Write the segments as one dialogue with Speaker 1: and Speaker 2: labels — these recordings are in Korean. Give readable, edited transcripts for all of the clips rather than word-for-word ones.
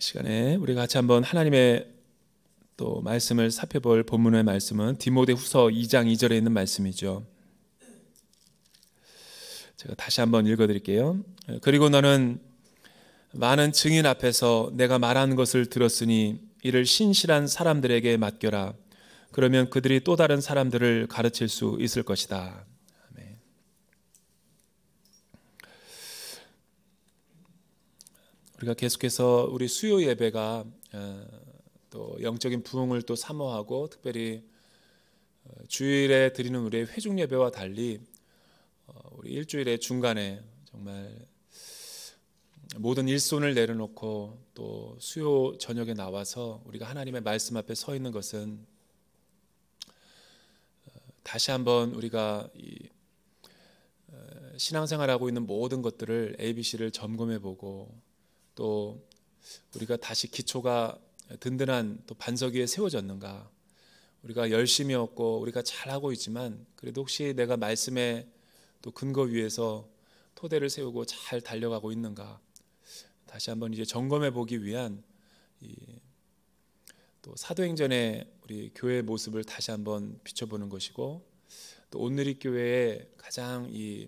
Speaker 1: 시간에 우리 같이 한번 하나님의 또 말씀을 살펴볼 본문의 말씀은 디모데후서 2장 2절에 있는 말씀이죠. 제가 다시 한번 읽어드릴게요. 그리고 너는 많은 증인 앞에서 내가 말하는 것을 들었으니 이를 신실한 사람들에게 맡겨라. 그러면 그들이 또 다른 사람들을 가르칠 수 있을 것이다. 아멘. 우리가 계속해서 우리 수요 예배가 또 영적인 부흥을 또 사모하고 특별히 주일에 드리는 우리의 회중 예배와 달리 우리 일주일의 중간에 정말 모든 일손을 내려놓고 또 수요 저녁에 나와서 우리가 하나님의 말씀 앞에 서 있는 것은 다시 한번 우리가 이 신앙생활하고 있는 모든 것들을 ABC를 점검해보고 또 우리가 다시 기초가 든든한 또 반석 위에 세워졌는가, 우리가 열심이었고 우리가 잘하고 있지만 그래도 혹시 내가 말씀의 또 근거 위에서 토대를 세우고 잘 달려가고 있는가, 다시 한번 이제 점검해 보기 위한 또 사도행전의 우리 교회의 모습을 다시 한번 비춰보는 것이고, 또 온누리 교회의 가장 이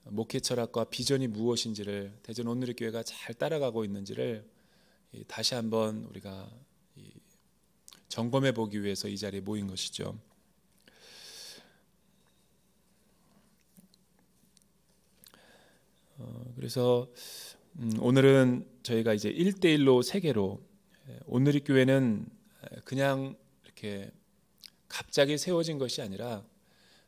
Speaker 1: 목회 철학과 비전이 무엇인지를 대전 온누리 교회가 잘 따라가고 있는지를 다시 한번 우리가 점검해 보기 위해서 이 자리에 모인 것이죠. 그래서 오늘은 저희가 이제 1대1로 세계로 온누리 교회는 그냥 이렇게 갑자기 세워진 것이 아니라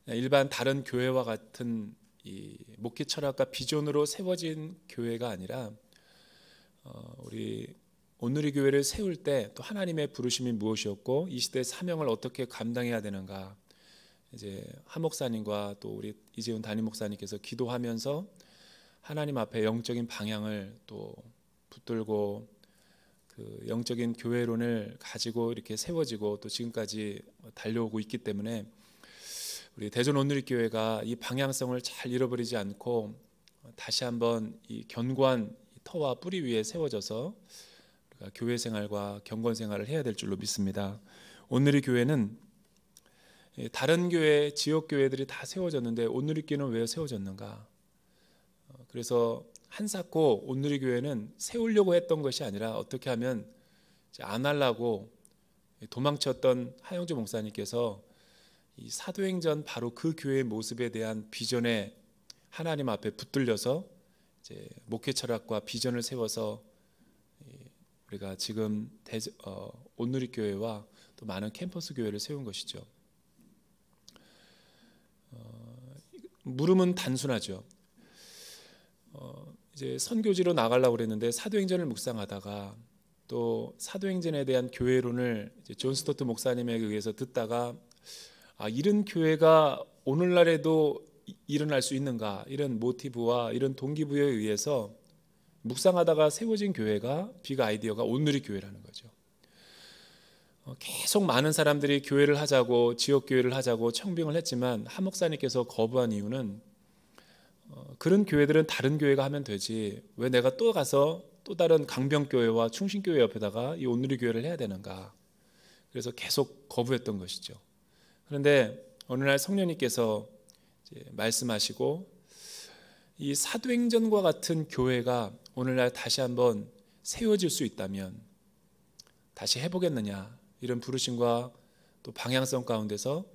Speaker 1: 일반 다른 교회와 같은 이 목회 철학과 비전으로 세워진 교회가 아니라 우리 온누리 교회를 세울 때 또 하나님의 부르심이 무엇이었고 이 시대의 사명을 어떻게 감당해야 되는가, 이제 하 목사님과 또 우리 이재훈 담임 목사님께서 기도하면서 하나님 앞에 영적인 방향을 또 붙들고 그 영적인 교회론을 가지고 이렇게 세워지고 또 지금까지 달려오고 있기 때문에 우리 대전 온누리 교회가 이 방향성을 잘 잃어버리지 않고 다시 한번 이 견고한 터와 뿌리 위에 세워져서 우리가 교회 생활과 경건 생활을 해야 될 줄로 믿습니다. 온누리 교회는 다른 교회, 지역 교회들이 다 세워졌는데 온누리 교회는 왜 세워졌는가? 그래서 한사코 온누리 교회는 세우려고 했던 것이 아니라 어떻게 하면 안 하려고 도망쳤던 하영주 목사님께서 이 사도행전 바로 그 교회의 모습에 대한 비전에 하나님 앞에 붙들려서 이제 목회 철학과 비전을 세워서 우리가 지금 온누리 교회와 또 많은 캠퍼스 교회를 세운 것이죠. 물음은 단순하죠. 이제 선교지로 나가려고 그랬는데 사도행전을 묵상하다가 또 사도행전에 대한 교회론을 이제 존 스토트 목사님에 의해서 듣다가 이런 교회가 오늘날에도 일어날 수 있는가, 이런 모티브와 이런 동기부여에 의해서 묵상하다가 세워진 교회가 빅 아이디어가 온누리 교회라는 거죠. 계속 많은 사람들이 교회를 하자고 지역 교회를 하자고 청빙을 했지만 하 목사님께서 거부한 이유는 그런 교회들은 다른 교회가 하면 되지 왜 내가 또 가서 또 다른 강병교회와 충신교회 옆에다가 이 온누리 교회를 해야 되는가, 그래서 계속 거부했던 것이죠. 그런데 어느 날 성령님께서 이제 말씀하시고 이 사도행전과 같은 교회가 오늘날 다시 한번 세워질 수 있다면 다시 해보겠느냐, 이런 부르심과 또 방향성 가운데서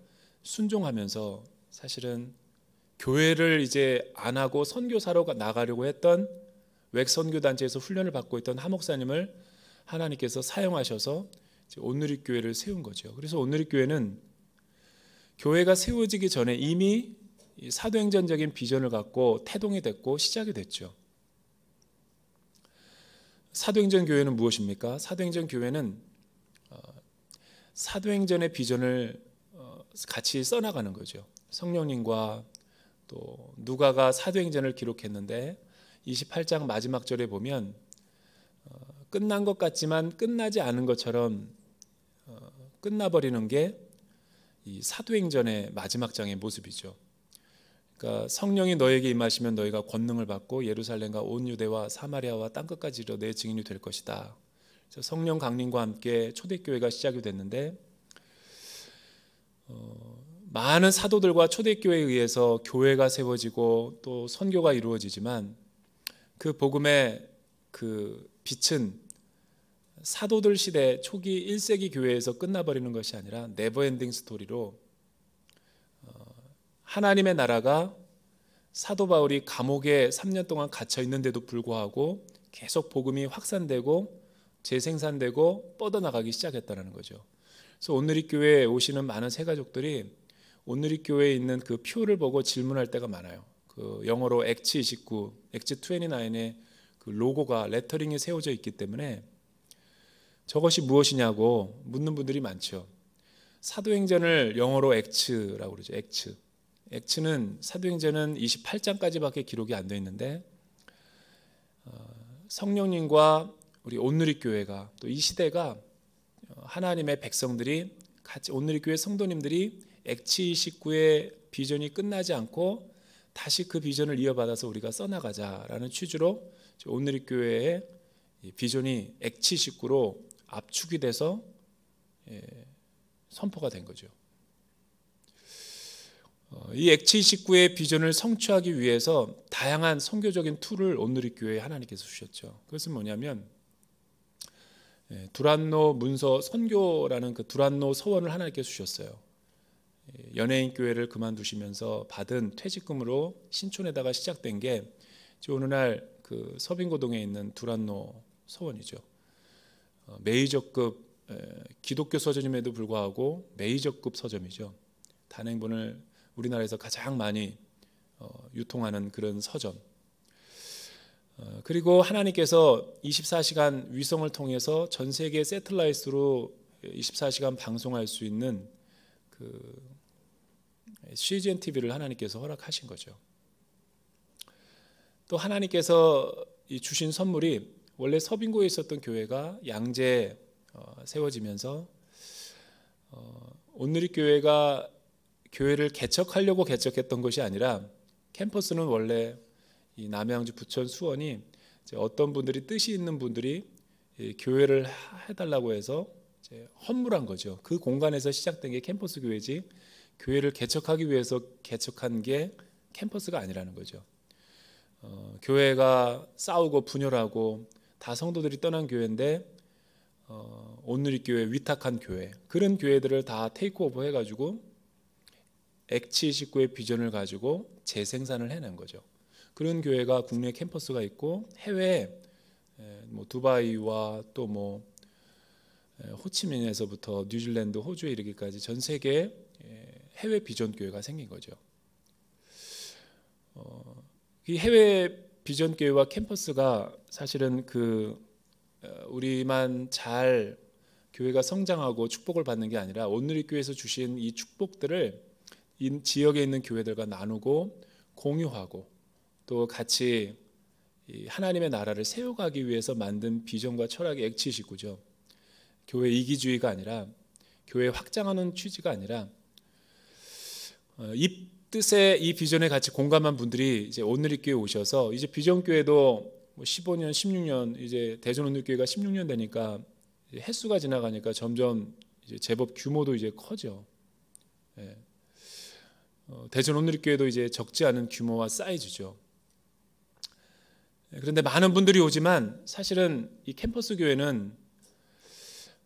Speaker 1: 순종하면서 사실은 교회를 이제 안 하고 선교사로 나가려고 했던 외선교단체에서 훈련을 받고 있던 하 목사님을 하나님께서 사용하셔서 온누리 교회를 세운 거죠. 그래서 온누리 교회는 교회가 세워지기 전에 이미 사도행전적인 비전을 갖고 태동이 됐고 시작이 됐죠. 사도행전 교회는 무엇입니까? 사도행전 교회는 사도행전의 비전을 같이 써나가는 거죠. 성령님과 또 누가가 사도행전을 기록했는데 28장 마지막 절에 보면 끝난 것 같지만 끝나지 않은 것처럼 끝나버리는 게 이 사도행전의 마지막 장의 모습이죠. 그러니까 성령이 너에게 임하시면 너희가 권능을 받고 예루살렘과 온 유대와 사마리아와 땅끝까지 이르러 내 증인이 될 것이다. 그래서 성령 강림과 함께 초대교회가 시작이 됐는데 많은 사도들과 초대교회에 의해서 교회가 세워지고 또 선교가 이루어지지만 그 복음의 그 빛은 사도들 시대 초기 1세기 교회에서 끝나버리는 것이 아니라 네버엔딩 스토리로 하나님의 나라가 사도 바울이 감옥에 3년 동안 갇혀 있는데도 불구하고 계속 복음이 확산되고 재생산되고 뻗어나가기 시작했다는 거죠. 그래서 온누리 교회에 오시는 많은 새가족들이 온누리 교회에 있는 그 표를 보고 질문할 때가 많아요. 그 영어로 액츠 29, 액츠 29의 그 로고가 레터링이 세워져 있기 때문에 저것이 무엇이냐고 묻는 분들이 많죠. 사도행전을 영어로 액츠라고 그러죠. 액츠. 액츠는 사도행전은 28장까지밖에 기록이 안 돼 있는데 성령님과 우리 온누리 교회가 또 이 시대가 하나님의 백성들이 같이 온누리 교회 성도님들이 액츠 29의 비전이 끝나지 않고 다시 그 비전을 이어받아서 우리가 써나가자라는 취지로 온누리 교회의 비전이 액츠 29로 압축이 돼서 선포가 된 거죠. 이 액츠 29의 비전을 성취하기 위해서 다양한 선교적인 툴을 온누리 교회에 하나님께서 주셨죠. 그것은 뭐냐면 두란노 문서 선교라는 그 두란노 서원을 하나님께서 주셨어요. 연예인 교회를 그만두시면서 받은 퇴직금으로 신촌에다가 시작된 게 오늘날 그 서빙고동에 있는 두란노 서원이죠. 메이저급 기독교 서점임에도 불구하고 메이저급 서점이죠. 단행본을 우리나라에서 가장 많이 유통하는 그런 서점. 그리고 하나님께서 24시간 위성을 통해서 전 세계 새틀라이트로 24시간 방송할 수 있는 그 CGN TV를 하나님께서 허락하신 거죠. 또 하나님께서 주신 선물이 원래 서빙고에 있었던 교회가 양재에 세워지면서 온누리 교회가 교회를 개척하려고 개척했던 것이 아니라 캠퍼스는 원래 이 남양주, 부천, 수원이 어떤 분들이 뜻이 있는 분들이 교회를 해달라고 해서 헌물한 거죠. 그 공간에서 시작된 게 캠퍼스 교회지 교회를 개척하기 위해서 개척한 게 캠퍼스가 아니라는 거죠. 교회가 싸우고 분열하고 다 성도들이 떠난 교회인데 온누리 교회 위탁한 교회 그런 교회들을 다 테이크오버 해가지고 액츠 29의 비전을 가지고 재생산을 해낸 거죠. 그런 교회가 국내 캠퍼스가 있고 해외에 뭐 두바이와 또 뭐 호치민에서부터 뉴질랜드, 호주에 이르기까지 전 세계 해외 비전 교회가 생긴 거죠. 이 해외 비전 교회와 캠퍼스가 사실은 우리만 잘 교회가 성장하고 축복을 받는 게 아니라 온누리 교회에서 주신 이 축복들을 이 지역에 있는 교회들과 나누고 공유하고 또 같이 하나님의 나라를 세워가기 위해서 만든 비전과 철학의 액츠 29죠. 교회 이기주의가 아니라 교회 확장하는 취지가 아니라 이 뜻에 이 비전에 같이 공감한 분들이 이제 온누리 교회 오셔서 이제 비전 교회도 15년, 16년 이제 대전 온누리 교회가 16년 되니까 횟수가 지나가니까 점점 이제 제법 규모도 이제 커져. 대전 온누리 교회도 이제 적지 않은 규모와 사이즈죠. 그런데 많은 분들이 오지만 사실은 이 캠퍼스 교회는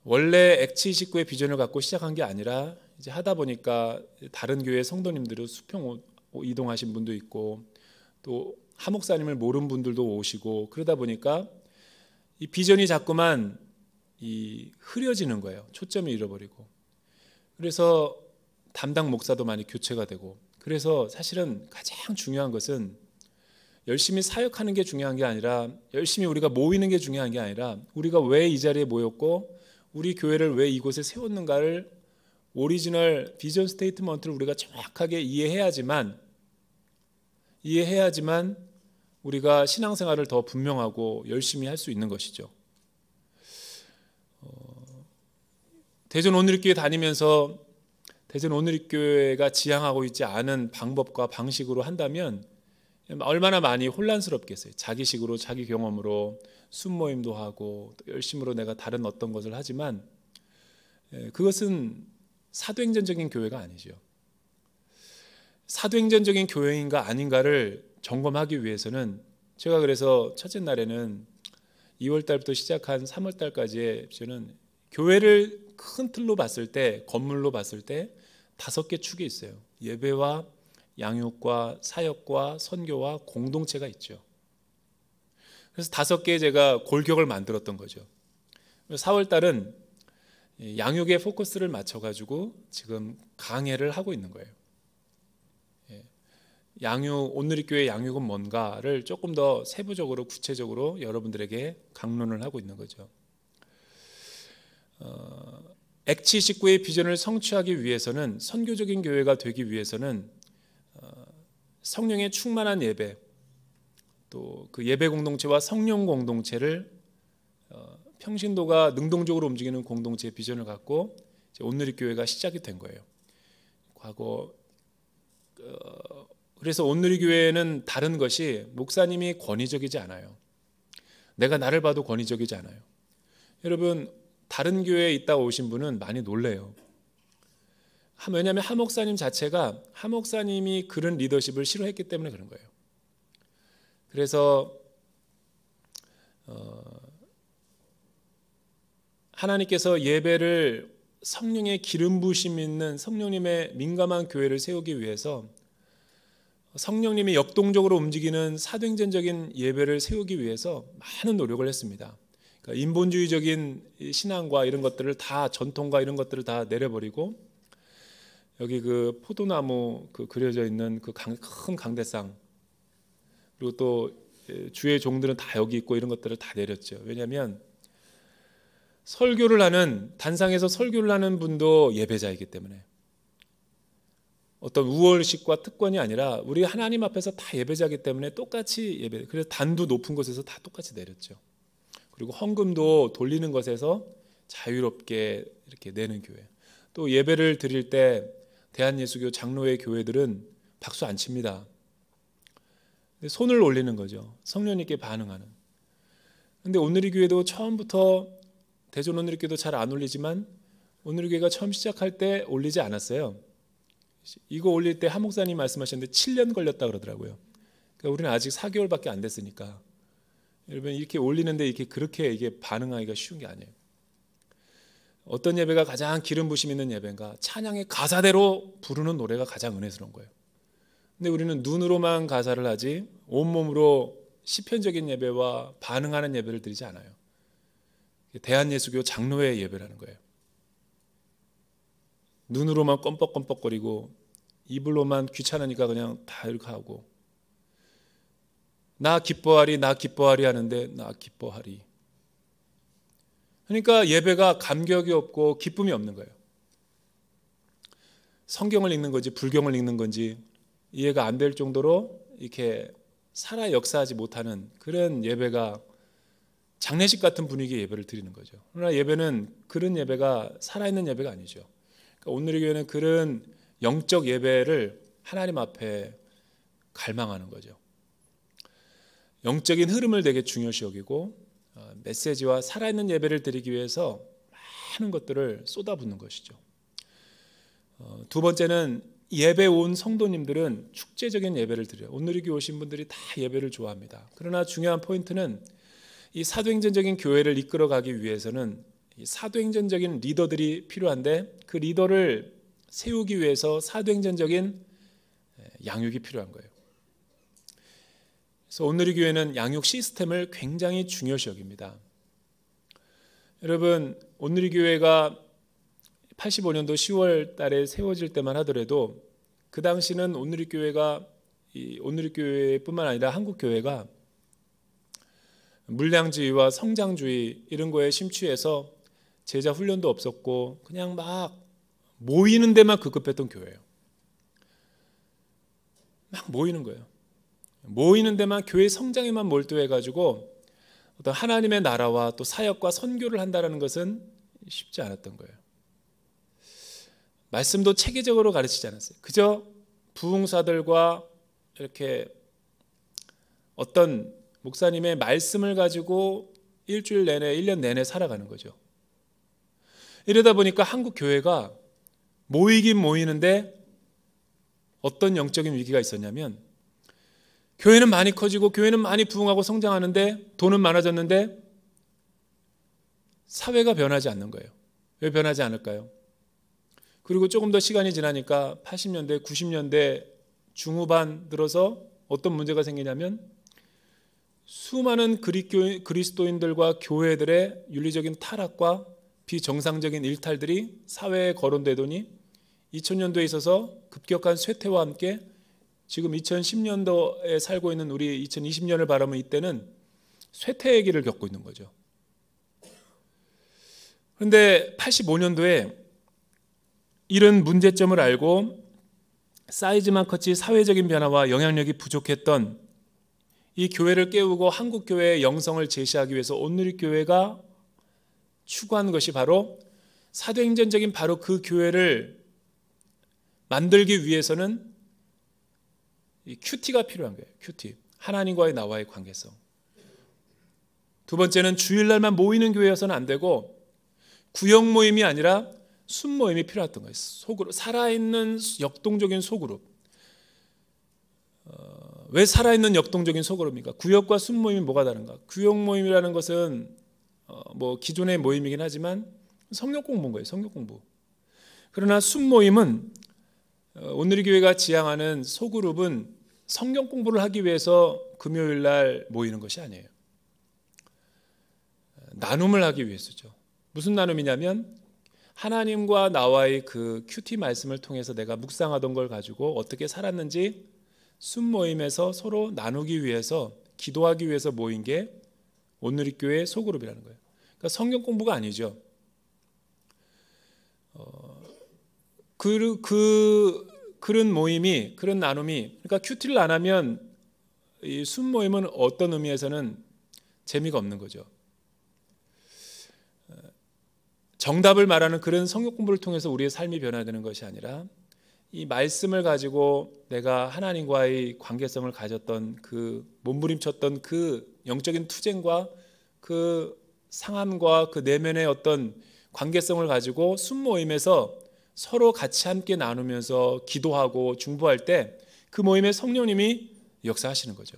Speaker 1: 원래 액츠 29의 비전을 갖고 시작한 게 아니라 이제 하다 보니까 다른 교회 성도님들은 수평 이동하신 분도 있고 또 하목사님을 모르는 분들도 오시고 그러다 보니까 이 비전이 자꾸만 흐려지는 거예요. 초점을 잃어버리고. 그래서 담당 목사도 많이 교체가 되고 그래서 사실은 가장 중요한 것은 열심히 사역하는 게 중요한 게 아니라 열심히 우리가 모이는 게 중요한 게 아니라 우리가 왜 이 자리에 모였고 우리 교회를 왜 이곳에 세웠는가를 오리지널 비전 스테이트먼트를 우리가 정확하게 이해해야지만 우리가 신앙생활을 더 분명하고 열심히 할 수 있는 것이죠. 대전 온누리교회 다니면서 대전 온누리교회가 지향하고 있지 않은 방법과 방식으로 한다면 얼마나 많이 혼란스럽겠어요. 자기식으로 자기 경험으로 순모임도 하고 또 열심으로 내가 다른 어떤 것을 하지만 그것은 사도행전적인 교회가 아니죠. 사도행전적인 교회인가 아닌가를 점검하기 위해서는 제가 그래서 첫째 날에는 2월 달부터 시작한 3월 달까지의 저는 교회를 큰 틀로 봤을 때, 건물로 봤을 때 5개 축이 있어요. 예배와 양육과 사역과 선교와 공동체가 있죠. 그래서 5개 제가 골격을 만들었던 거죠. 4월 달은 양육에 포커스를 맞춰가지고 지금 강해를 하고 있는 거예요. 양육, 온누리교회 양육은 뭔가를 조금 더 세부적으로 구체적으로 여러분들에게 강론을 하고 있는 거죠. 액치 19의 비전을 성취하기 위해서는, 선교적인 교회가 되기 위해서는 성령의 충만한 예배, 또 그 예배 공동체와 성령 공동체를 평신도가 능동적으로 움직이는 공동체의 비전을 갖고 온누리교회가 시작이 된 거예요. 과거 그래서 온누리교회는 다른 것이 목사님이 권위적이지 않아요. 내가 나를 봐도 권위적이지 않아요. 여러분, 다른 교회에 있다 오신 분은 많이 놀래요. 왜냐하면 하 목사님 자체가, 하 목사님이 그런 리더십을 싫어했기 때문에 그런 거예요. 그래서 하나님께서 예배를 성령의 기름 부심 있는 성령님의 민감한 교회를 세우기 위해서 성령님이 역동적으로 움직이는 사도행전적인 예배를 세우기 위해서 많은 노력을 했습니다. 그러니까 인본주의적인 신앙과 이런 것들을 다, 전통과 이런 것들을 다 내려버리고 여기 그 포도나무 그 그려져 있는 그 큰 강대상, 그리고 또 주의 종들은 다 여기 있고 이런 것들을 다 내렸죠. 왜냐하면 설교를 하는, 단상에서 설교를 하는 분도 예배자이기 때문에 어떤 우월식과 특권이 아니라 우리 하나님 앞에서 다 예배자이기 때문에 똑같이 예배, 그래서 단도 높은 곳에서 다 똑같이 내렸죠. 그리고 헌금도 돌리는 것에서 자유롭게 이렇게 내는 교회. 또 예배를 드릴 때 대한예수교 장로회 교회들은 박수 안 칩니다. 손을 올리는 거죠. 성령님께 반응하는. 근데 온누리교회도 처음부터, 대전 온누리교회도 잘 안 올리지만 온누리교회가 처음 시작할 때 올리지 않았어요. 이거 올릴 때 하 목사님 말씀하셨는데 7년 걸렸다 그러더라고요. 그러니까 우리는 아직 4개월밖에 안 됐으니까. 여러분, 이렇게 올리는데 이게 반응하기가 쉬운 게 아니에요. 어떤 예배가 가장 기름 부심 있는 예배인가? 찬양의 가사대로 부르는 노래가 가장 은혜스러운 거예요. 근데 우리는 눈으로만 가사를 하지 온몸으로 시편적인 예배와 반응하는 예배를 드리지 않아요. 대한예수교 장로회 예배라는 거예요. 눈으로만 껌뻑껌뻑거리고 입으로만 귀찮으니까 그냥 다 이렇게 하고, 나 기뻐하리 나 기뻐하리 하는데 나 기뻐하리. 그러니까 예배가 감격이 없고 기쁨이 없는 거예요. 성경을 읽는 건지 불경을 읽는 건지 이해가 안 될 정도로 이렇게 살아 역사하지 못하는 그런 예배가 장례식 같은 분위기의 예배를 드리는 거죠. 그러나 예배는 그런 예배가 살아있는 예배가 아니죠. 그러니까 온누리교회는 그런 영적 예배를 하나님 앞에 갈망하는 거죠. 영적인 흐름을 되게 중요시 여기고 메시지와 살아있는 예배를 드리기 위해서 많은 것들을 쏟아붓는 것이죠. 두 번째는 예배 온 성도님들은 축제적인 예배를 드려요. 온누리교회 오신 분들이 다 예배를 좋아합니다. 그러나 중요한 포인트는 이 사도행전적인 교회를 이끌어가기 위해서는 이 사도행전적인 리더들이 필요한데 그 리더를 세우기 위해서 사도행전적인 양육이 필요한 거예요. 그래서 온누리교회는 양육 시스템을 굉장히 중요시 여깁니다. 여러분, 온누리교회가 85년도 10월 달에 세워질 때만 하더라도 그 당시는 온누리교회가, 이 온누리교회뿐만 아니라 한국교회가 물량주의와 성장주의 이런 거에 심취해서 제자 훈련도 없었고 그냥 막 모이는 데만 급급했던 교회예요. 막 모이는 거예요. 모이는 데만, 교회 성장에만 몰두해가지고 어떤 하나님의 나라와 또 사역과 선교를 한다는 것은 쉽지 않았던 거예요. 말씀도 체계적으로 가르치지 않았어요. 그저 부흥사들과 이렇게 어떤 목사님의 말씀을 가지고 일주일 내내 1년 내내 살아가는 거죠. 이러다 보니까 한국 교회가 모이긴 모이는데 어떤 영적인 위기가 있었냐면, 교회는 많이 커지고 교회는 많이 부흥하고 성장하는데 돈은 많아졌는데 사회가 변하지 않는 거예요. 왜 변하지 않을까요? 그리고 조금 더 시간이 지나니까 80년대, 90년대 중후반 들어서 어떤 문제가 생기냐면, 수많은 그리스도인들과 교회들의 윤리적인 타락과 비정상적인 일탈들이 사회에 거론되더니 2000년도에 있어서 급격한 쇠퇴와 함께 지금 2010년도에 살고 있는 우리 2020년을 바라보면 이때는 쇠퇴의 길을 겪고 있는 거죠. 그런데 85년도에 이런 문제점을 알고 사이즈만 컸지 사회적인 변화와 영향력이 부족했던 이 교회를 깨우고 한국교회의 영성을 제시하기 위해서 온누리교회가 추구한 것이 바로 사도행전적인 바로 그 교회를 만들기 위해서는 이 큐티가 필요한 거예요. 큐티. 하나님과의 나와의 관계성. 두 번째는 주일날만 모이는 교회여서는 안 되고 구역 모임이 아니라 순모임이 필요했던 거예요. 소그룹, 살아있는 역동적인 소그룹. 왜 살아있는 역동적인 소그룹입니까? 구역과 순모임이 뭐가 다른가? 구역 모임이라는 것은 뭐 기존의 모임이긴 하지만 성경 공부인 거예요. 성경 공부. 그러나 순모임은 오늘의 교회가 지향하는 소그룹은 성경 공부를 하기 위해서 금요일 날 모이는 것이 아니에요. 나눔을 하기 위해서죠. 무슨 나눔이냐면 하나님과 나와의 그 큐티 말씀을 통해서 내가 묵상하던 걸 가지고 어떻게 살았는지 순모임에서 서로 나누기 위해서, 기도하기 위해서 모인 게 오늘의 교회 소그룹이라는 거예요. 그러니까 성경 공부가 아니죠. 그런 모임이, 그런 나눔이, 그러니까 큐티를 안 하면 이 순모임은 어떤 의미에서는 재미가 없는 거죠. 정답을 말하는 그런 성경 공부를 통해서 우리의 삶이 변화되는 것이 아니라 이 말씀을 가지고 내가 하나님과의 관계성을 가졌던 그 몸부림쳤던 그 영적인 투쟁과 그 상함과 그 내면의 어떤 관계성을 가지고 순모임에서 서로 같이 함께 나누면서 기도하고 중보할 때 그 모임에 성령님이 역사하시는 거죠.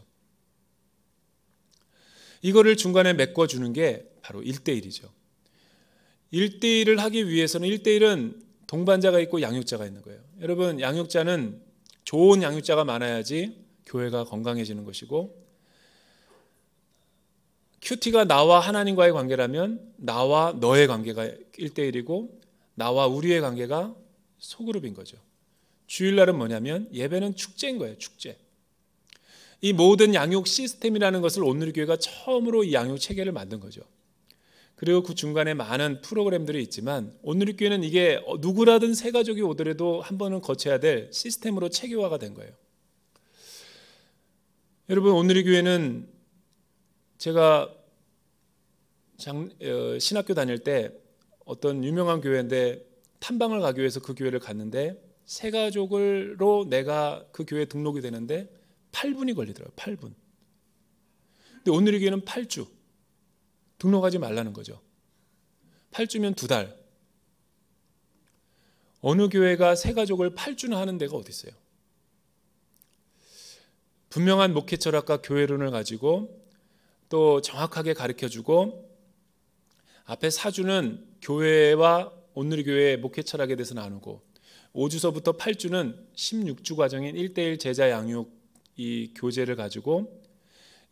Speaker 1: 이거를 중간에 메꿔주는 게 바로 1대1이죠. 1대1을 하기 위해서는 1대1은 동반자가 있고 양육자가 있는 거예요. 여러분, 양육자는 좋은 양육자가 많아야지 교회가 건강해지는 것이고, 큐티가 나와 하나님과의 관계라면 나와 너의 관계가 1대1이고 나와 우리의 관계가 소그룹인 거죠. 주일날은 뭐냐면 예배는 축제인 거예요. 축제. 이 모든 양육 시스템이라는 것을 온누리교회가 처음으로 이 양육 체계를 만든 거죠. 그리고 그 중간에 많은 프로그램들이 있지만 온누리교회는 이게 누구라든 새 가족이 오더라도 한 번은 거쳐야 될 시스템으로 체계화가 된 거예요. 여러분, 온누리교회는 제가 신학교 다닐 때 어떤 유명한 교회인데 탐방을 가기 위해서 그 교회를 갔는데 새 가족으로 내가 그 교회에 등록이 되는데 8분이 걸리더라고요. 8분. 근데 온누리교회는 8주. 등록하지 말라는 거죠. 8주면 2달. 어느 교회가 새 가족을 8주나 하는 데가 어디 있어요? 분명한 목회 철학과 교회론을 가지고 또 정확하게 가르쳐주고 앞에 4주는 교회와 온누리교회의 목회 철학에 대해서 나누고 5주서부터 8주는 16주 과정인 1대1 제자 양육 이 교제를 가지고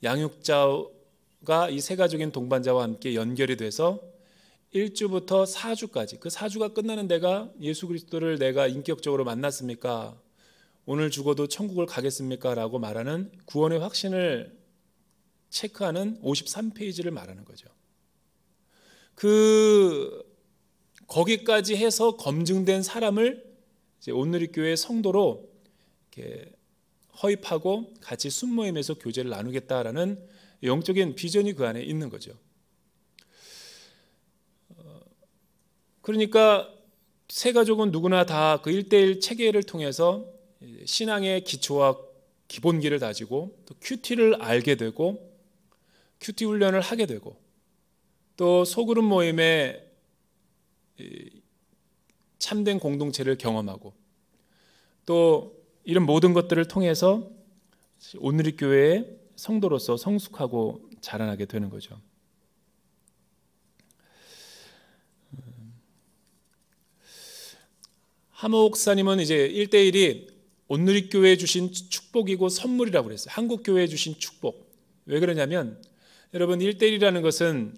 Speaker 1: 양육자가 이 세 가족인 동반자와 함께 연결이 돼서 1주부터 4주까지, 그 4주가 끝나는 데가 예수 그리스도를 내가 인격적으로 만났습니까? 오늘 죽어도 천국을 가겠습니까? 라고 말하는 구원의 확신을 체크하는 53페이지를 말하는 거죠. 거기까지 해서 검증된 사람을 이제 온누리교회 성도로 이렇게 허입하고 같이 순모임에서 교제를 나누겠다라는 영적인 비전이 그 안에 있는 거죠. 그러니까 새 가족은 누구나 다 그 1:1 체계를 통해서 신앙의 기초와 기본기를 다지고 또 큐티를 알게 되고 큐티 훈련을 하게 되고 또 소그룹 모임에 참된 공동체를 경험하고 또 이런 모든 것들을 통해서 오늘의 교회의 성도로서 성숙하고 자라나게 되는 거죠. 하모 목사님은 이제 1:1이 오늘의 교회에 주신 축복이고 선물이라고 그랬어요. 한국 교회에 주신 축복. 왜 그러냐면 여러분 1:1이라는 것은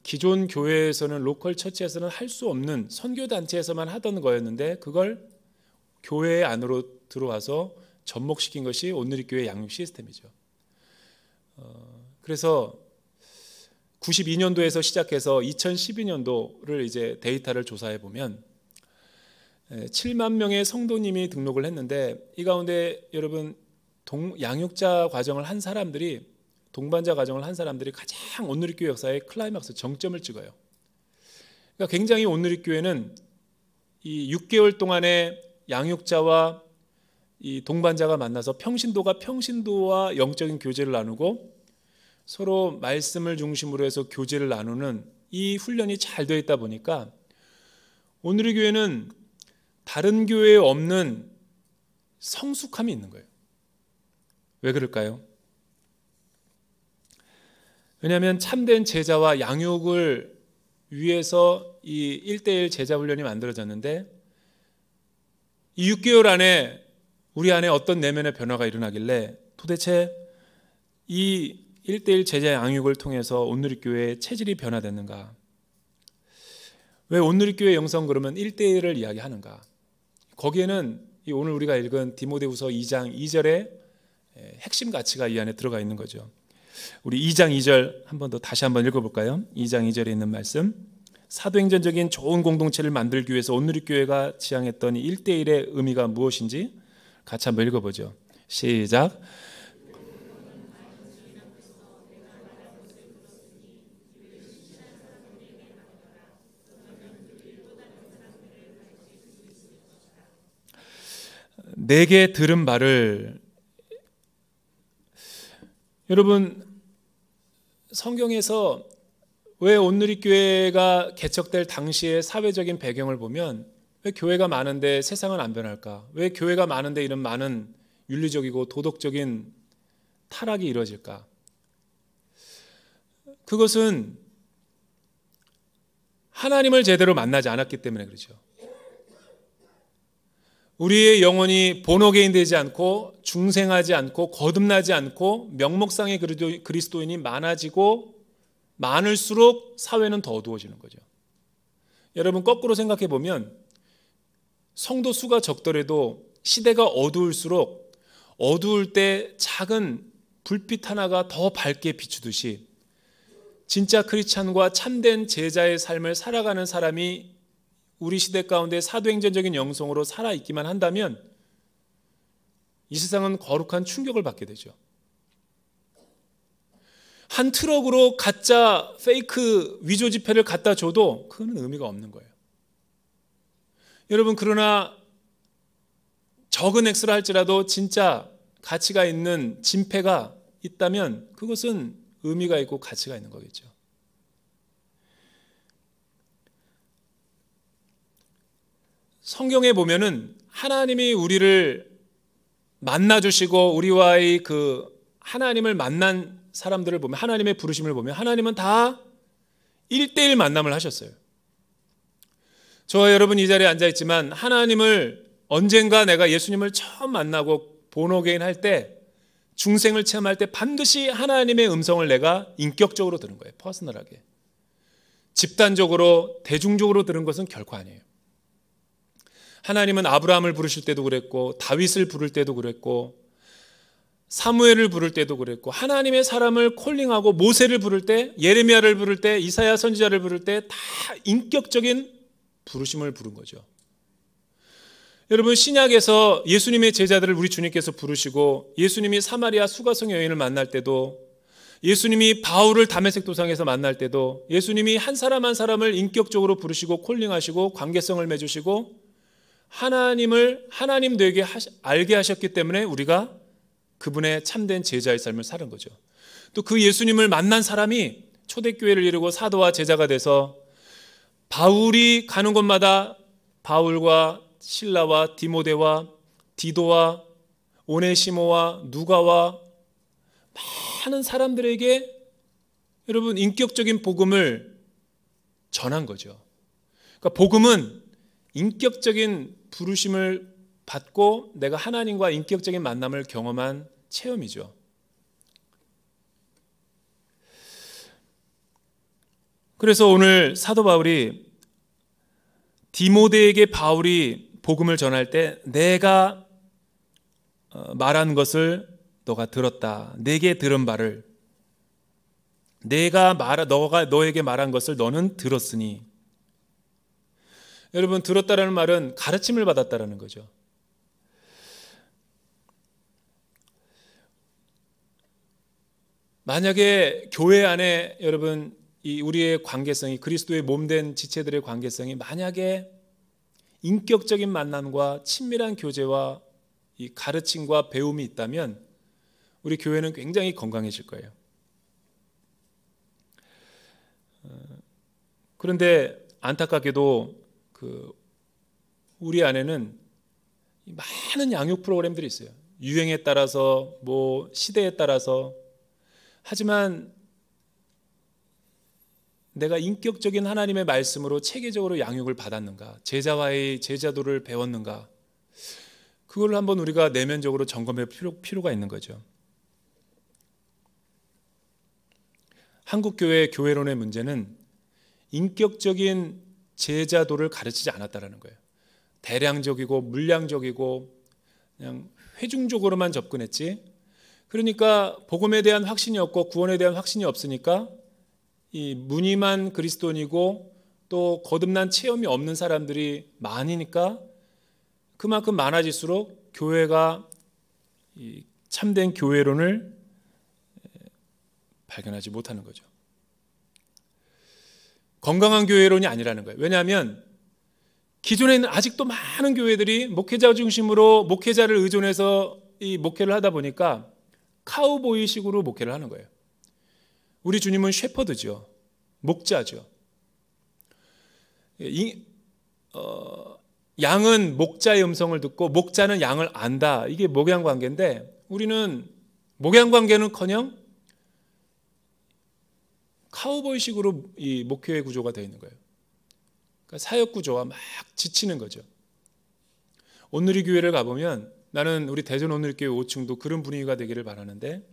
Speaker 1: 기존 교회에서는 로컬 처치에서는 할 수 없는 선교단체에서만 하던 거였는데 그걸 교회 안으로 들어와서 접목시킨 것이 오늘의 교회 양육 시스템이죠. 그래서 92년도에서 시작해서 2012년도를 이제 데이터를 조사해 보면 7만 명의 성도님이 등록을 했는데 이 가운데 여러분 양육자 과정을 한 사람들이 동반자 과정을 한 사람들이 가장 오늘의 교회 역사의 클라이막스 정점을 찍어요. 그러니까 굉장히 오늘의 교회는 이 6개월 동안에 양육자와 이 동반자가 만나서 평신도와 영적인 교제를 나누고 서로 말씀을 중심으로 해서 교제를 나누는 이 훈련이 잘 되어 있다 보니까 오늘의 교회는 다른 교회에 없는 성숙함이 있는 거예요. 왜 그럴까요? 왜냐하면 참된 제자와 양육을 위해서 이 1:1 제자 훈련이 만들어졌는데 이 6개월 안에 우리 안에 어떤 내면의 변화가 일어나길래 도대체 이 1:1 제자 양육을 통해서 오늘의 교회의 체질이 변화됐는가? 왜 오늘의 교회 영성 그러면 1:1을 이야기하는가? 거기에는 오늘 우리가 읽은 디모데후서 2장 2절의 핵심 가치가 이 안에 들어가 있는 거죠. 우리 2장 2절 한 번 더 다시 한번 읽어볼까요? 2장 2절에 있는 말씀. 사도행전적인 좋은 공동체를 만들기 위해서 오늘의 교회가 지향했던 1:1의 의미가 무엇인지 같이 한번 읽어보죠. 시작. 내게 들은 말을 여러분 성경에서 왜 오늘의 교회가 개척될 당시의 사회적인 배경을 보면 왜 교회가 많은데 세상은 안 변할까? 왜 교회가 많은데 이런 많은 윤리적이고 도덕적인 타락이 이루어질까? 그것은 하나님을 제대로 만나지 않았기 때문에 그렇죠. 우리의 영혼이 본어게인 되지 않고 중생하지 않고 거듭나지 않고 명목상의 그리스도인이 많아지고 많을수록 사회는 더 어두워지는 거죠. 여러분 거꾸로 생각해 보면 성도 수가 적더라도 시대가 어두울수록 어두울 때 작은 불빛 하나가 더 밝게 비추듯이 진짜 크리스찬과 참된 제자의 삶을 살아가는 사람이 우리 시대 가운데 사도행전적인 영성으로 살아있기만 한다면 이 세상은 거룩한 충격을 받게 되죠. 한 트럭으로 가짜 페이크 위조 지폐를 갖다 줘도 그건 의미가 없는 거예요. 여러분 그러나 적은 액수라 할지라도 진짜 가치가 있는 진폐가 있다면 그것은 의미가 있고 가치가 있는 거겠죠. 성경에 보면은 하나님이 우리를 만나주시고 우리와의 그 하나님을 만난 사람들을 보면 하나님의 부르심을 보면 하나님은 다 1:1 만남을 하셨어요. 저와 여러분 이 자리에 앉아있지만 하나님을 언젠가 내가 예수님을 처음 만나고 본어게인 할 때 중생을 체험할 때 반드시 하나님의 음성을 내가 인격적으로 들은 거예요. 퍼스널하게. 집단적으로 대중적으로 들은 것은 결코 아니에요. 하나님은 아브라함을 부르실 때도 그랬고 다윗을 부를 때도 그랬고 사무엘을 부를 때도 그랬고 하나님의 사람을 콜링하고 모세를 부를 때 예레미야를 부를 때 이사야 선지자를 부를 때 다 인격적인 부르심을 부른 거죠. 여러분 신약에서 예수님의 제자들을 우리 주님께서 부르시고 예수님이 사마리아 수가성 여인을 만날 때도 예수님이 바울을 다메섹 도상에서 만날 때도 예수님이 한 사람 한 사람을 인격적으로 부르시고 콜링하시고 관계성을 맺으시고 하나님을 하나님 되게 알게 하셨기 때문에 우리가 그분의 참된 제자의 삶을 사는 거죠. 또 그 예수님을 만난 사람이 초대교회를 이루고 사도와 제자가 돼서 바울이 가는 곳마다 바울과 실라와 디모데와 디도와 오네시모와 누가와 많은 사람들에게 여러분 인격적인 복음을 전한 거죠. 그러니까 복음은 인격적인 부르심을 받고 내가 하나님과 인격적인 만남을 경험한 체험이죠. 그래서 오늘 사도 바울이 디모데에게 바울이 복음을 전할 때 내가 말한 것을 너가 들었다. 내게 들은 바를 너가 너에게 말한 것을 너는 들었으니. 여러분 들었다라는 말은 가르침을 받았다라는 거죠. 만약에 교회 안에 여러분 이 우리의 관계성이 그리스도의 몸된 지체들의 관계성이 만약에 인격적인 만남과 친밀한 교제와 이 가르침과 배움이 있다면 우리 교회는 굉장히 건강해질 거예요. 그런데 안타깝게도 우리 안에는 많은 양육 프로그램들이 있어요. 유행에 따라서 시대에 따라서. 하지만 내가 인격적인 하나님의 말씀으로 체계적으로 양육을 받았는가, 제자와의 제자도를 배웠는가, 그걸 한번 우리가 내면적으로 점검할 필요가 있는 거죠. 한국교회 교회론의 문제는 인격적인 제자도를 가르치지 않았다라는 거예요. 대량적이고 물량적이고 그냥 회중적으로만 접근했지. 그러니까 복음에 대한 확신이 없고 구원에 대한 확신이 없으니까 이 무늬만 그리스도인이고 또 거듭난 체험이 없는 사람들이 많으니까 그만큼 많아질수록 교회가 이 참된 교회론을 발견하지 못하는 거죠. 건강한 교회론이 아니라는 거예요. 왜냐하면 기존에 있는 아직도 많은 교회들이 목회자 중심으로 목회자를 의존해서 이 목회를 하다 보니까 카우보이식으로 목회를 하는 거예요. 우리 주님은 셰퍼드죠. 목자죠. 양은 목자의 음성을 듣고 목자는 양을 안다. 이게 목양관계인데 우리는 목양관계는커녕 카우보이식으로 이 목회 구조가 되어 있는 거예요. 그러니까 사역 구조와 막 지치는 거죠. 온누리 교회를 가보면 나는 우리 대전 온누리교회 5층도 그런 분위기가 되기를 바라는데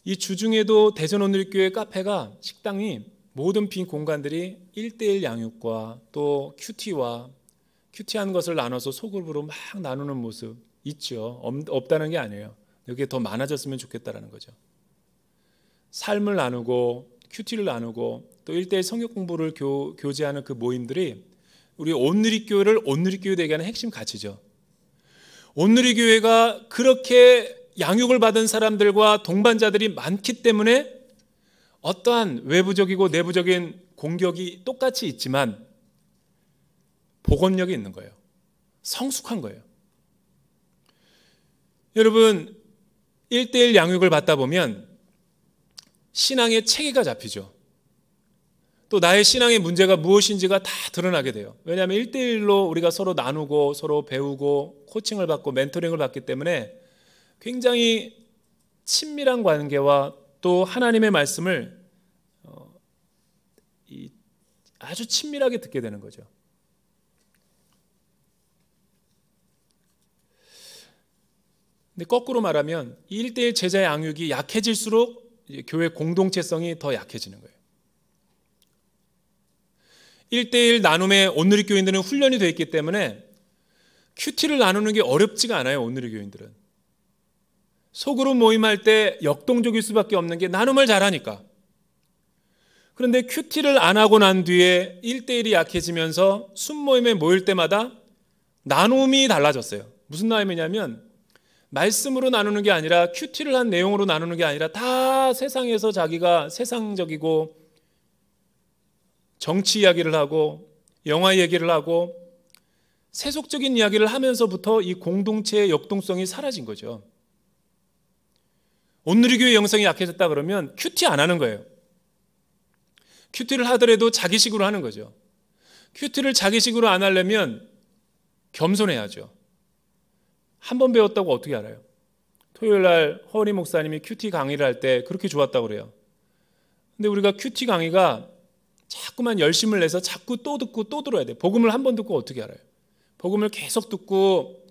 Speaker 1: 이 주중에도 대전 온누리교회 카페가 식당이 모든 빈 공간들이 1:1 양육과 또 큐티한 것을 나눠서 소그룹으로 막 나누는 모습 있죠. 없다는 게 아니에요. 여기에 더 많아졌으면 좋겠다라는 거죠. 삶을 나누고 큐티를 나누고 또 1:1 성역 공부를 교제하는 그 모임들이 우리 온누리교회를 온누리교회 되게 하는 핵심 가치죠. 온누리교회가 그렇게 양육을 받은 사람들과 동반자들이 많기 때문에 어떠한 외부적이고 내부적인 공격이 똑같이 있지만 복원력이 있는 거예요. 성숙한 거예요. 여러분 1:1 양육을 받다 보면 신앙의 체계가 잡히죠. 또 나의 신앙의 문제가 무엇인지가 다 드러나게 돼요. 왜냐하면 1:1로 우리가 서로 나누고 서로 배우고 코칭을 받고 멘토링을 받기 때문에 굉장히 친밀한 관계와 또 하나님의 말씀을 아주 친밀하게 듣게 되는 거죠. 근데 거꾸로 말하면 1:1 제자 양육이 약해질수록 교회 공동체성이 더 약해지는 거예요. 1:1 나눔에 온누리 교인들은 훈련이 되어 있기 때문에 큐티를 나누는 게 어렵지가 않아요. 온누리 교인들은 소그룹 모임할 때 역동적일 수밖에 없는 게 나눔을 잘하니까. 그런데 큐티를 안 하고 난 뒤에 1:1이 약해지면서 순모임에 모일 때마다 나눔이 달라졌어요. 무슨 나눔이냐면 말씀으로 나누는 게 아니라 큐티를 한 내용으로 나누는 게 아니라 다 세상에서 자기가 세상적이고 정치 이야기를 하고 영화 얘기를 하고 세속적인 이야기를 하면서부터 이 공동체의 역동성이 사라진 거죠. 온누리교회 영성이 약해졌다 그러면 큐티 안 하는 거예요. 큐티를 하더라도 자기식으로 하는 거죠. 큐티를 자기식으로 안 하려면 겸손해야죠. 한 번 배웠다고 어떻게 알아요? 토요일 날 허은희 목사님이 큐티 강의를 할 때 그렇게 좋았다고 그래요. 근데 우리가 큐티 강의가 자꾸만 열심을 내서 자꾸 또 듣고 또 들어야 돼. 복음을 한 번 듣고 어떻게 알아요? 복음을 계속 듣고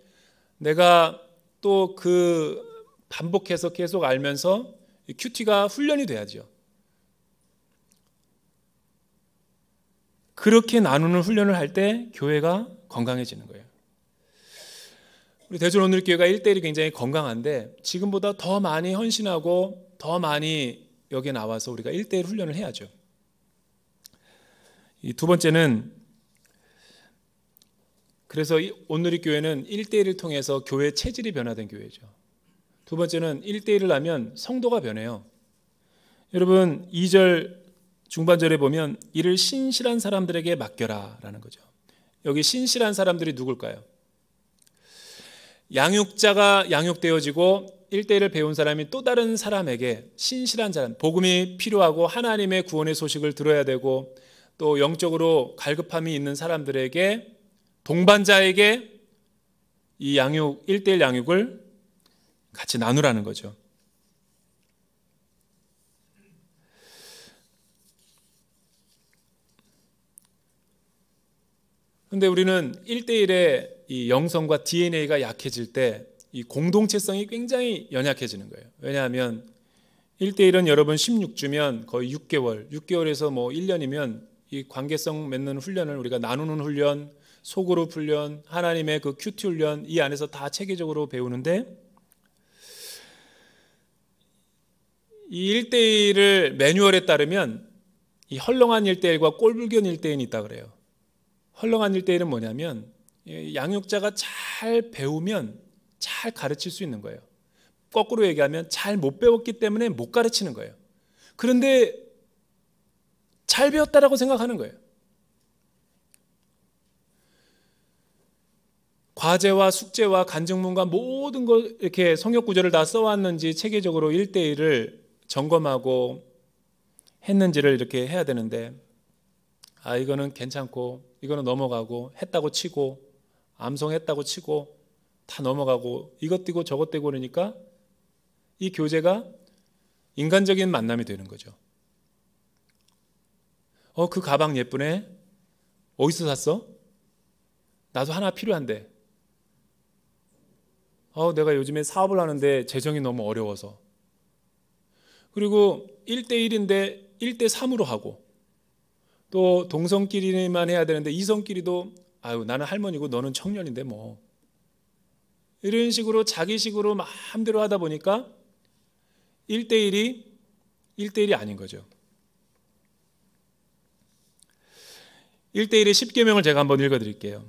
Speaker 1: 내가 또 그 반복해서 계속 알면서 큐티가 훈련이 돼야죠. 그렇게 나누는 훈련을 할 때 교회가 건강해지는 거예요. 우리 대전 온누리교회가 1대1이 굉장히 건강한데 지금보다 더 많이 헌신하고 더 많이 여기에 나와서 우리가 1대1 훈련을 해야죠. 이 두 번째는 그래서 온누리교회는 1대1을 통해서 교회 체질이 변화된 교회죠. 두 번째는 1대1을 하면 성도가 변해요. 여러분 2절 중반절에 보면 이를 신실한 사람들에게 맡겨라 라는 거죠. 여기 신실한 사람들이 누굴까요? 양육자가 양육되어지고 1대1을 배운 사람이 또 다른 사람에게 신실한 사람, 복음이 필요하고 하나님의 구원의 소식을 들어야 되고 또 영적으로 갈급함이 있는 사람들에게 동반자에게 이 양육, 1대1 양육을 같이 나누라는 거죠. 그런데 우리는 1대1의 이 영성과 DNA가 약해질 때 이 공동체성이 굉장히 연약해지는 거예요. 왜냐하면 1대1은 여러분 16주면 거의 6개월에서 뭐 1년이면 이 관계성 맺는 훈련을 우리가 나누는 훈련, 소그룹 훈련, 하나님의 그 큐티 훈련 이 안에서 다 체계적으로 배우는데 이 1대1을 매뉴얼에 따르면 이 헐렁한 1대1과 꼴불견 1대1이 있다 그래요. 헐렁한 1대1은 뭐냐면 양육자가 잘 배우면 잘 가르칠 수 있는 거예요. 거꾸로 얘기하면 잘 못 배웠기 때문에 못 가르치는 거예요. 그런데 잘 배웠다라고 생각하는 거예요. 과제와 숙제와 간증문과 모든 걸 이렇게 성역 구절을 다 써왔는지 체계적으로 1대1을 점검하고 했는지를 이렇게 해야 되는데 이거는 괜찮고 이거는 넘어가고 했다고 치고 암송했다고 치고 다 넘어가고 이것 띄고 저것 띄고 그러니까 이 교제가 인간적인 만남이 되는 거죠. 그 가방 예쁘네. 어디서 샀어? 나도 하나 필요한데. 내가 요즘에 사업을 하는데 재정이 너무 어려워서. 그리고 1대1인데 1대3으로 하고 또 동성끼리만 해야 되는데 이성끼리도 나는 할머니고 너는 청년인데 뭐 이런 식으로 자기식으로 마음대로 하다 보니까 1대1이 아닌 거죠. 1대1의 10계명을 제가 한번 읽어드릴게요.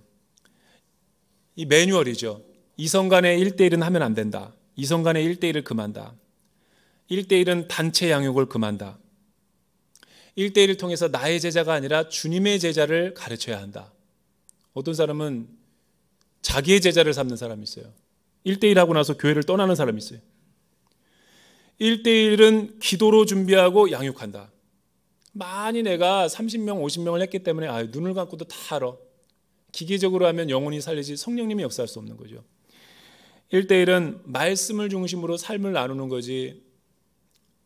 Speaker 1: 이 매뉴얼이죠. 이성 간의 1대1은 하면 안 된다. 이성 간의 1대1을 금한다. 1대1은 단체 양육을 금한다. 1대1을 통해서 나의 제자가 아니라 주님의 제자를 가르쳐야 한다. 어떤 사람은 자기의 제자를 삼는 사람이 있어요. 1대1 하고 나서 교회를 떠나는 사람이 있어요. 1대1은 기도로 준비하고 양육한다. 많이 내가 30명, 50명을 했기 때문에 눈을 감고도 다 알아. 기계적으로 하면 영혼이 살리지 성령님이 역사할 수 없는 거죠. 1대1은 말씀을 중심으로 삶을 나누는 거지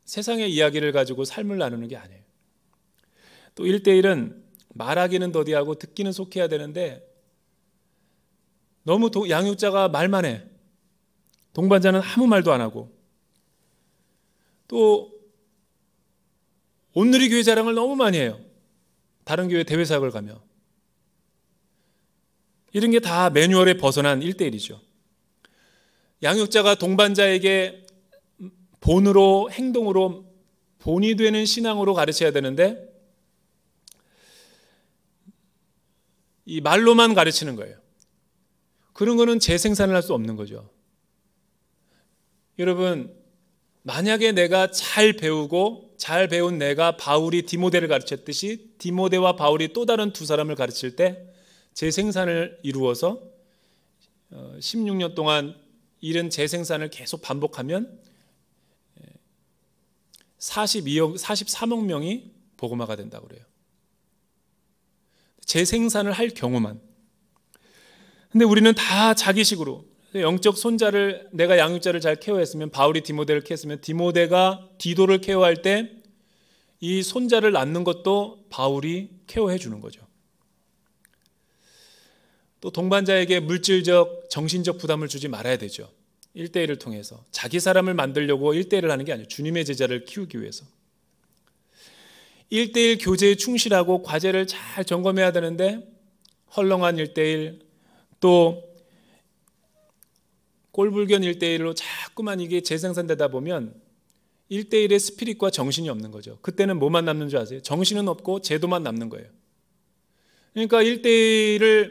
Speaker 1: 세상의 이야기를 가지고 삶을 나누는 게 아니에요. 또 1대1은 말하기는 더디하고 듣기는 속해야 되는데 너무 양육자가 말만 해. 동반자는 아무 말도 안 하고 또 온누리 교회 자랑을 너무 많이 해요. 다른 교회 대회 사역을 가며 이런 게 다 매뉴얼에 벗어난 1대1이죠. 양육자가 동반자에게 본으로 행동으로 본이 되는 신앙으로 가르쳐야 되는데 이 말로만 가르치는 거예요. 그런 거는 재생산을 할 수 없는 거죠. 여러분, 만약에 내가 잘 배우고 잘 배운 내가 바울이 디모데를 가르쳤듯이 디모데와 바울이 또 다른 두 사람을 가르칠 때 재생산을 이루어서 16년 동안 이런 재생산을 계속 반복하면 43억 명이 복음화가 된다고 그래요. 재생산을 할 경우만. 근데 우리는 다 자기식으로 영적 손자를 내가 양육자를 잘 케어했으면 바울이 디모데를 케어했으면 디모데가 디도를 케어할 때 이 손자를 낳는 것도 바울이 케어해 주는 거죠. 또 동반자에게 물질적, 정신적 부담을 주지 말아야 되죠. 1대1을 통해서 자기 사람을 만들려고 1대1을 하는 게 아니에요. 주님의 제자를 키우기 위해서 1대1 교제에 충실하고 과제를 잘 점검해야 되는데 헐렁한 1대1 또 꼴불견 1대1로 자꾸만 이게 재생산되다 보면 1대1의 스피릿과 정신이 없는 거죠. 그때는 뭐만 남는 줄 아세요? 정신은 없고 제도만 남는 거예요. 그러니까 1대1이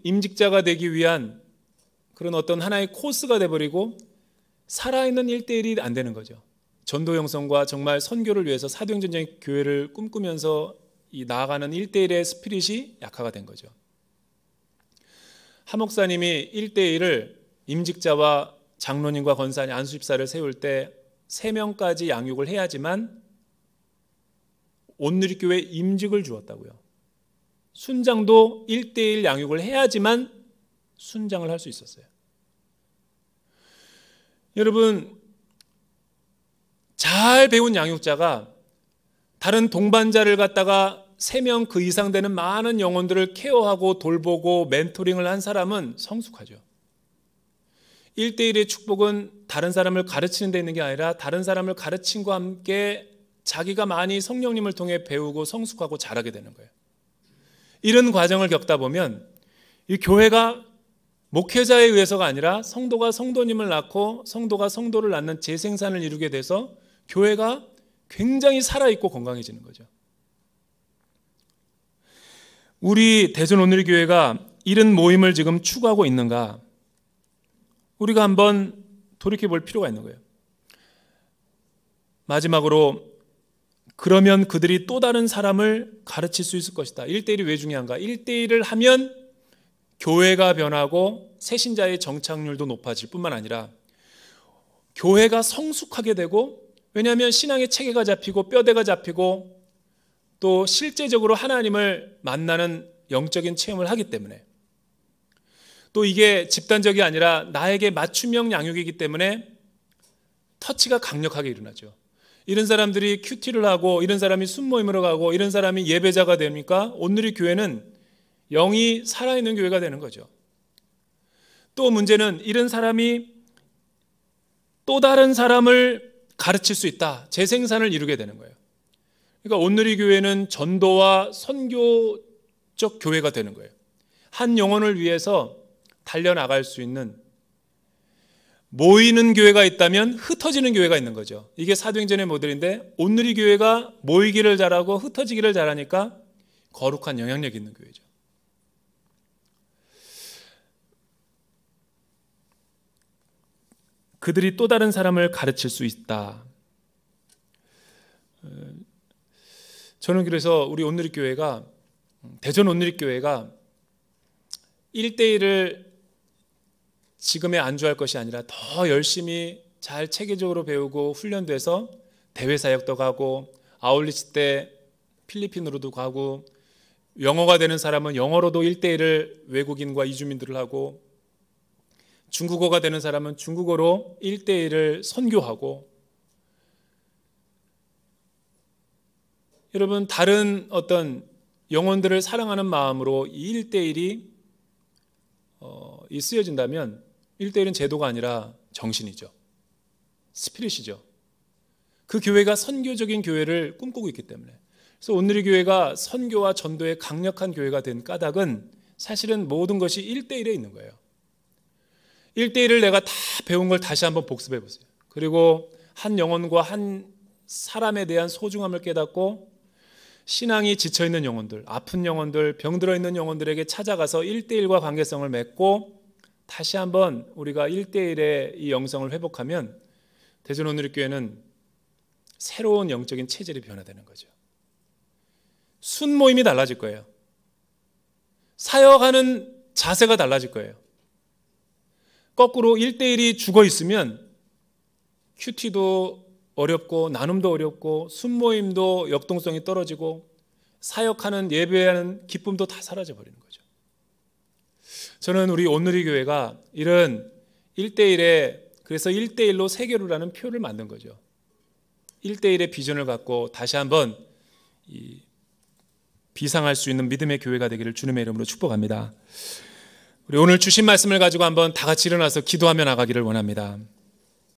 Speaker 1: 임직자가 되기 위한 그런 어떤 하나의 코스가 돼버리고 살아있는 1대1이 안 되는 거죠. 전도 형성과 정말 선교를 위해서 사도행전의 교회를 꿈꾸면서 이 나아가는 1대1의 스피릿이 약화가 된 거죠. 하 목사님이 1대1을 임직자와 장로님과 권사님, 안수집사를 세울 때 3명까지 양육을 해야지만 온누리교회 임직을 주었다고요. 순장도 1대1 양육을 해야지만 순장을 할 수 있었어요. 여러분, 잘 배운 양육자가 다른 동반자를 갖다가 3명 그 이상 되는 많은 영혼들을 케어하고 돌보고 멘토링을 한 사람은 성숙하죠. 1대1의 축복은 다른 사람을 가르치는 데 있는 게 아니라 다른 사람을 가르침과 함께 자기가 많이 성령님을 통해 배우고 성숙하고 자라게 되는 거예요. 이런 과정을 겪다 보면 이 교회가 목회자에 의해서가 아니라 성도가 성도님을 낳고 성도가 성도를 낳는 재생산을 이루게 돼서 교회가 굉장히 살아있고 건강해지는 거죠. 우리 대전 온누리교회가 이런 모임을 지금 추구하고 있는가? 우리가 한번 돌이켜 볼 필요가 있는 거예요. 마지막으로, 그러면 그들이 또 다른 사람을 가르칠 수 있을 것이다. 1대1이 왜 중요한가? 1대1을 하면 교회가 변하고 새신자의 정착률도 높아질 뿐만 아니라 교회가 성숙하게 되고, 왜냐하면 신앙의 체계가 잡히고 뼈대가 잡히고 또 실제적으로 하나님을 만나는 영적인 체험을 하기 때문에, 또 이게 집단적이 아니라 나에게 맞춤형 양육이기 때문에 터치가 강력하게 일어나죠. 이런 사람들이 큐티를 하고 이런 사람이 순모임으로 가고 이런 사람이 예배자가 되니까 온누리 교회는 영이 살아있는 교회가 되는 거죠. 또 문제는 이런 사람이 또 다른 사람을 가르칠 수 있다. 재생산을 이루게 되는 거예요. 그러니까 온누리 교회는 전도와 선교적 교회가 되는 거예요. 한 영혼을 위해서 달려나갈 수 있는, 모이는 교회가 있다면 흩어지는 교회가 있는 거죠. 이게 사도행전의 모델인데 온누리 교회가 모이기를 잘하고 흩어지기를 잘하니까 거룩한 영향력이 있는 교회죠. 그들이 또 다른 사람을 가르칠 수 있다. 저는 그래서 우리 온누리 교회가, 대전 온누리 교회가 1대1을 지금에 안주할 것이 아니라 더 열심히 잘 체계적으로 배우고 훈련돼서 대회 사역도 가고 아울리치 때 필리핀으로도 가고, 영어가 되는 사람은 영어로도 1대1을 외국인과 이주민들을 하고, 중국어가 되는 사람은 중국어로 1대1을 선교하고, 여러분, 다른 어떤 영혼들을 사랑하는 마음으로 이 1대1이 쓰여진다면 1대1은 제도가 아니라 정신이죠. 스피릿이죠. 그 교회가 선교적인 교회를 꿈꾸고 있기 때문에. 그래서 온누리 교회가 선교와 전도에 강력한 교회가 된 까닭은 사실은 모든 것이 1대1에 있는 거예요. 1대1을 내가 다 배운 걸 다시 한번 복습해 보세요. 그리고 한 영혼과 한 사람에 대한 소중함을 깨닫고 신앙이 지쳐있는 영혼들, 아픈 영혼들, 병들어 있는 영혼들에게 찾아가서 1대1과 관계성을 맺고 다시 한번 우리가 1대1의 이 영성을 회복하면 대전오누리교회는 새로운 영적인 체질이 변화되는 거죠. 순모임이 달라질 거예요. 사역하는 자세가 달라질 거예요. 거꾸로 1대1이 죽어 있으면 큐티도 어렵고 나눔도 어렵고 순모임도 역동성이 떨어지고 사역하는 예배하는 기쁨도 다 사라져 버리는 거죠. 저는 우리 온누리교회가 이런 1대1에 그래서 1대1로 세계로라는 표를 만든 거죠. 1대1의 비전을 갖고 다시 한번 비상할 수 있는 믿음의 교회가 되기를 주님의 이름으로 축복합니다. 우리 오늘 주신 말씀을 가지고 한번 다 같이 일어나서 기도하며 나가기를 원합니다.